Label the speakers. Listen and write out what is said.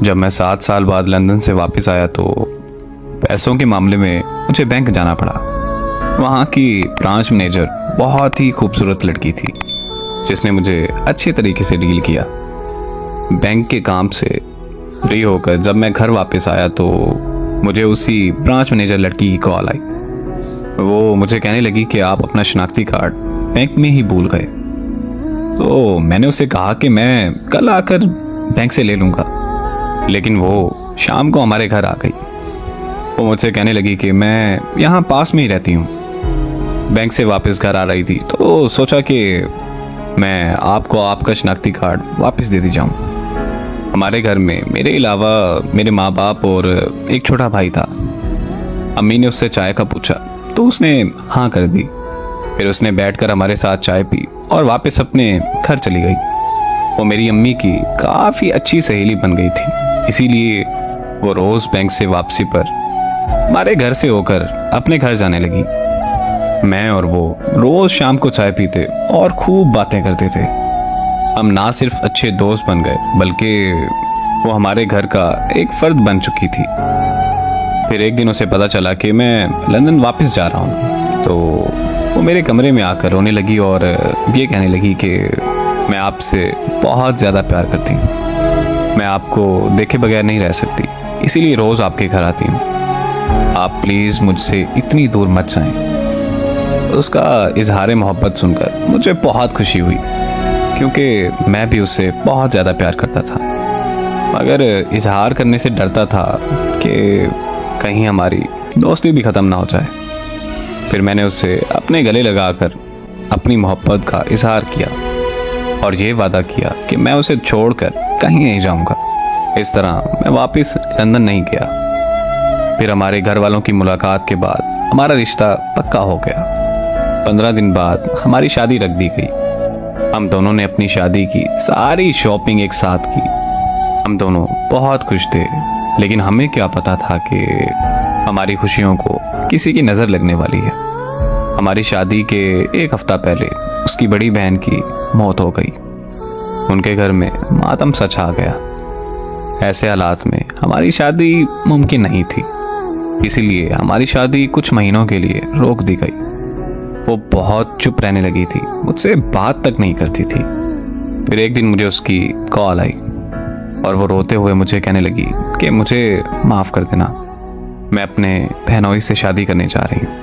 Speaker 1: जब मैं 7 साल बाद लंदन से वापस आया तो पैसों के मामले में मुझे बैंक जाना पड़ा। वहाँ की ब्रांच मैनेजर बहुत ही खूबसूरत लड़की थी जिसने मुझे अच्छे तरीके से डील किया। बैंक के काम से फ्री होकर जब मैं घर वापस आया तो मुझे उसी ब्रांच मैनेजर लड़की की कॉल आई। वो मुझे कहने लगी कि आप अपना शनाख्ती कार्ड बैंक में ही भूल गए। तो मैंने उसे कहा कि मैं कल आकर बैंक से ले लूँगा, लेकिन वो शाम को हमारे घर आ गई। वो मुझसे कहने लगी कि मैं यहाँ पास में ही रहती हूँ, बैंक से वापस घर आ रही थी तो सोचा कि मैं आपको आपका शनाख्ती कार्ड वापस दे दी जाऊँ। हमारे घर में मेरे अलावा मेरे माँ बाप और एक छोटा भाई था। अम्मी ने उससे चाय का पूछा तो उसने हाँ कर दी। फिर उसने बैठकर हमारे साथ चाय पी और वापस अपने घर चली गई। वो मेरी अम्मी की काफ़ी अच्छी सहेली बन गई थी, इसीलिए वो रोज़ बैंक से वापसी पर हमारे घर से होकर अपने घर जाने लगी। मैं और वो रोज़ शाम को चाय पीते और खूब बातें करते थे। हम ना सिर्फ अच्छे दोस्त बन गए बल्कि वो हमारे घर का एक फ़र्द बन चुकी थी। फिर एक दिन उसे पता चला कि मैं लंदन वापस जा रहा हूँ तो वो मेरे कमरे में आकर रोने लगी और ये कहने लगी कि मैं आपसे बहुत ज़्यादा प्यार करती हूँ, मैं आपको देखे बगैर नहीं रह सकती, इसीलिए रोज़ आपके घर आती हूँ, आप प्लीज़ मुझसे इतनी दूर मत जाएं। उसका इजहार मोहब्बत सुनकर मुझे बहुत खुशी हुई क्योंकि मैं भी उससे बहुत ज़्यादा प्यार करता था, मगर इजहार करने से डरता था कि कहीं हमारी दोस्ती भी ख़त्म ना हो जाए। फिर मैंने उसे अपने गले लगाकर अपनी मोहब्बत का इजहार किया और ये वादा किया कि मैं उसे छोड़कर कहीं नहीं जाऊंगा। इस तरह मैं वापस लंदन नहीं गया। फिर हमारे घर वालों की मुलाकात के बाद हमारा रिश्ता पक्का हो गया। 15 दिन बाद हमारी शादी रख दी गई। हम दोनों ने अपनी शादी की सारी शॉपिंग एक साथ की। हम दोनों बहुत खुश थे, लेकिन हमें क्या पता था कि हमारी खुशियों को किसी की नज़र लगने वाली है। हमारी शादी के एक हफ्ता पहले उसकी बड़ी बहन की मौत हो गई। उनके घर में मातम सा छा गया। ऐसे हालात में हमारी शादी मुमकिन नहीं थी, इसीलिए हमारी शादी कुछ महीनों के लिए रोक दी गई। वो बहुत चुप रहने लगी थी, मुझसे बात तक नहीं करती थी। फिर एक दिन मुझे उसकी कॉल आई और वो रोते हुए मुझे कहने लगी कि मुझे माफ़ कर देना, मैं अपने बहनोई से शादी करने जा रही हूँ।